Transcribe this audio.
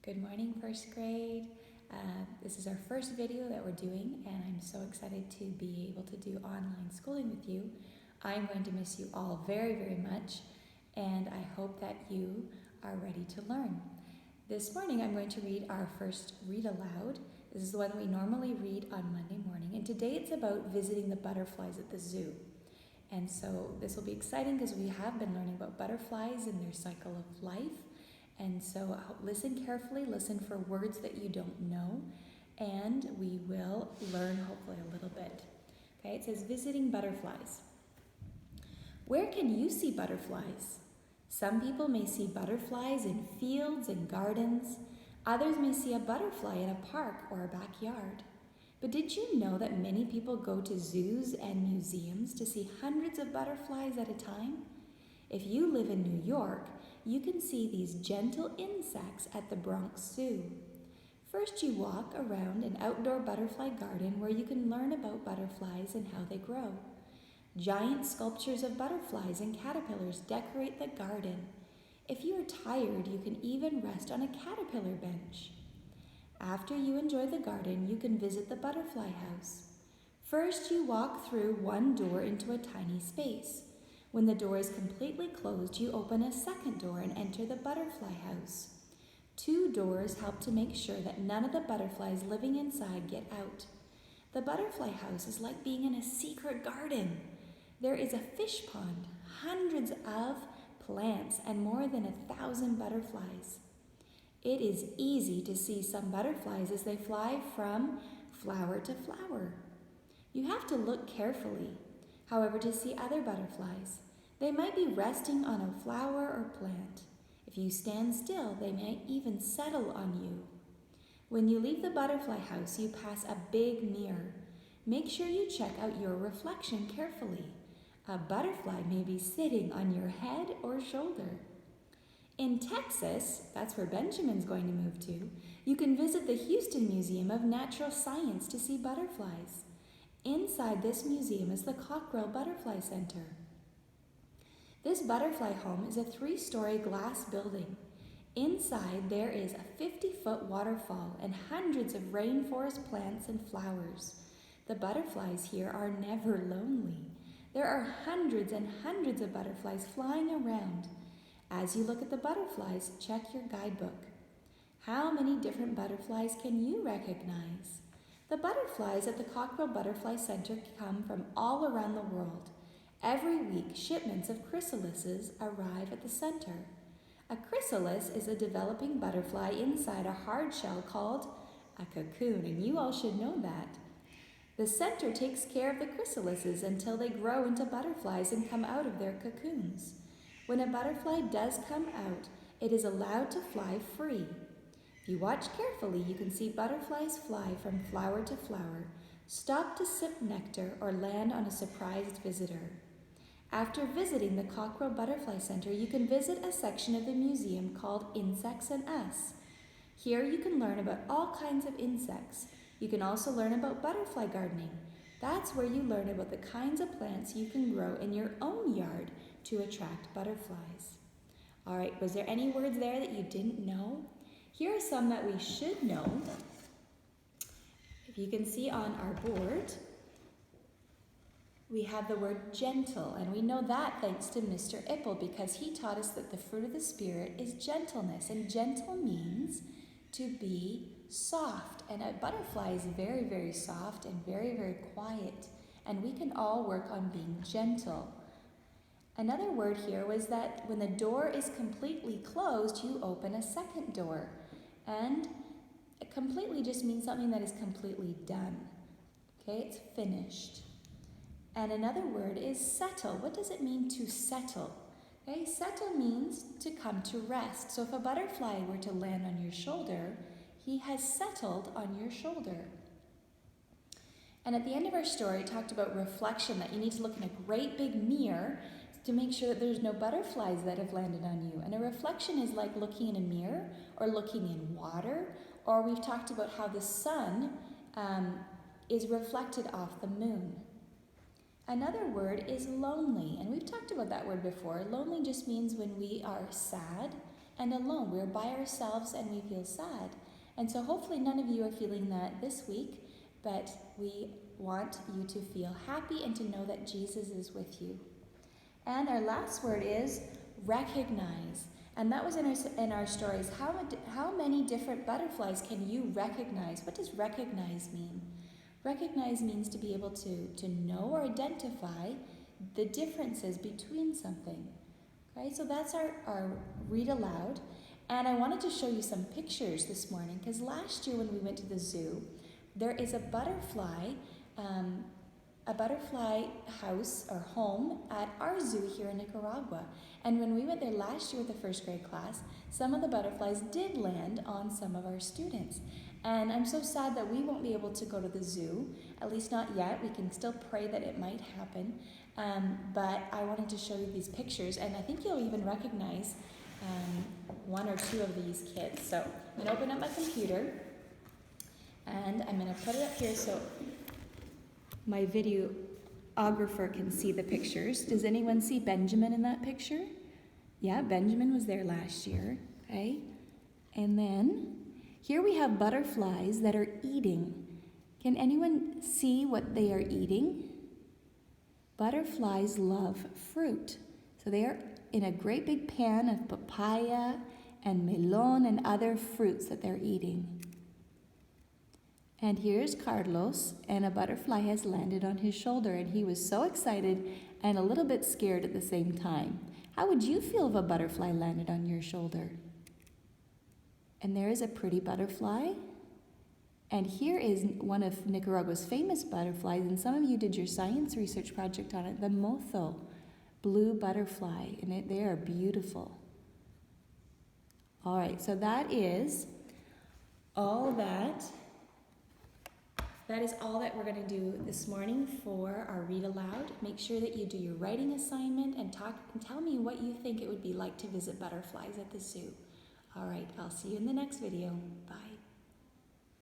Good morning, first grade. This is our first video that we're doing, and I'm so excited to be able to do online schooling with you. I'm going to miss you all very, very much, and I hope that you are ready to learn. This morning, I'm going to read our first read aloud. This is the one we normally read on Monday morning, and today it's about visiting the butterflies at the zoo. And so this will be exciting because we have been learning about butterflies and their cycle of life. And so listen carefully, listen for words that you don't know, and we will learn hopefully a little bit. Okay, it says visiting butterflies. Where can you see butterflies? Some people may see butterflies in fields and gardens. Others may see a butterfly in a park or a backyard. But did you know that many people go to zoos and museums to see hundreds of butterflies at a time? If you live in New York, you can see these gentle insects at the Bronx Zoo. First, you walk around an outdoor butterfly garden where you can learn about butterflies and how they grow. Giant sculptures of butterflies and caterpillars decorate the garden. If you are tired, you can even rest on a caterpillar bench. After you enjoy the garden, you can visit the butterfly house. First, you walk through one door into a tiny space. When the door is completely closed, you open a second door and enter the butterfly house. Two doors help to make sure that none of the butterflies living inside get out. The butterfly house is like being in a secret garden. There is a fish pond, hundreds of plants, and more than 1,000 butterflies. It is easy to see some butterflies as they fly from flower to flower. You have to look carefully, however, to see other butterflies. They might be resting on a flower or plant. If you stand still, they might even settle on you. When you leave the butterfly house, you pass a big mirror. Make sure you check out your reflection carefully. A butterfly may be sitting on your head or shoulder. In Texas, that's where Benjamin's going to move to, you can visit the Houston Museum of Natural Science to see butterflies. Inside this museum is the Cockrell Butterfly Center. This butterfly home is a 3-story glass building. Inside there is a 50-foot waterfall and hundreds of rainforest plants and flowers. The butterflies here are never lonely. There are hundreds and hundreds of butterflies flying around. As you look at the butterflies, check your guidebook. How many different butterflies can you recognize? The butterflies at the Cockrell Butterfly Center come from all around the world. Every week, shipments of chrysalises arrive at the center. A chrysalis is a developing butterfly inside a hard shell called a cocoon, and you all should know that. The center takes care of the chrysalises until they grow into butterflies and come out of their cocoons. When a butterfly does come out, it is allowed to fly free. If you watch carefully, you can see butterflies fly from flower to flower, stop to sip nectar, or land on a surprised visitor. After visiting the Cockrell Butterfly Center, you can visit a section of the museum called Insects and Us. Here you can learn about all kinds of insects. You can also learn about butterfly gardening. That's where you learn about the kinds of plants you can grow in your own yard to attract butterflies. All right, was there any words there that you didn't know? Here are some that we should know. If you can see on our board, we have the word gentle, and we know that thanks to Mr. Ipple because he taught us that the fruit of the Spirit is gentleness, and gentle means to be soft, and a butterfly is very, very soft and very, very quiet, and we can all work on being gentle. Another word here was that when the door is completely closed, you open a second door, and completely just means something that is completely done. Okay, it's finished. And another word is settle. What does it mean to settle? Okay, settle means to come to rest. So if a butterfly were to land on your shoulder, he has settled on your shoulder. And at the end of our story, it talked about reflection, that you need to look in a great big mirror to make sure that there's no butterflies that have landed on you. And a reflection is like looking in a mirror or looking in water, or we've talked about how the sun is reflected off the moon. Another word is lonely, and we've talked about that word before. Lonely just means when we are sad and alone. We're by ourselves and we feel sad. And so hopefully none of you are feeling that this week, but we want you to feel happy and to know that Jesus is with you. And our last word is recognize. And that was in our stories. How many different butterflies can you recognize? What does recognize mean? Recognize means to be able to know or identify the differences between something. Okay, so that's our read aloud. And I wanted to show you some pictures this morning because last year when we went to the zoo, there is a butterfly house or home at our zoo here in Nicaragua. And when we went there last year with the first grade class, some of the butterflies did land on some of our students. And I'm so sad that we won't be able to go to the zoo, at least not yet. We can still pray that it might happen. But I wanted to show you these pictures, and I think you'll even recognize one or two of these kids. So I'm going to open up my computer, and I'm going to put it up here so my videographer can see the pictures. Does anyone see Benjamin in that picture? Yeah, Benjamin was there last year. Okay. And then here we have butterflies that are eating. Can anyone see what they are eating? Butterflies love fruit. So they are in a great big pan of papaya and melon and other fruits that they're eating. And here's Carlos, and a butterfly has landed on his shoulder, and he was so excited and a little bit scared at the same time. How would you feel if a butterfly landed on your shoulder? And there is a pretty butterfly. And here is one of Nicaragua's famous butterflies, and some of you did your science research project on it, the motho, blue butterfly, and they are beautiful. All right, so that is all that is all that we're going to do this morning for our read aloud. Make sure that you do your writing assignment and tell me what you think it would be like to visit butterflies at the zoo. All right, I'll see you in the next video. Bye.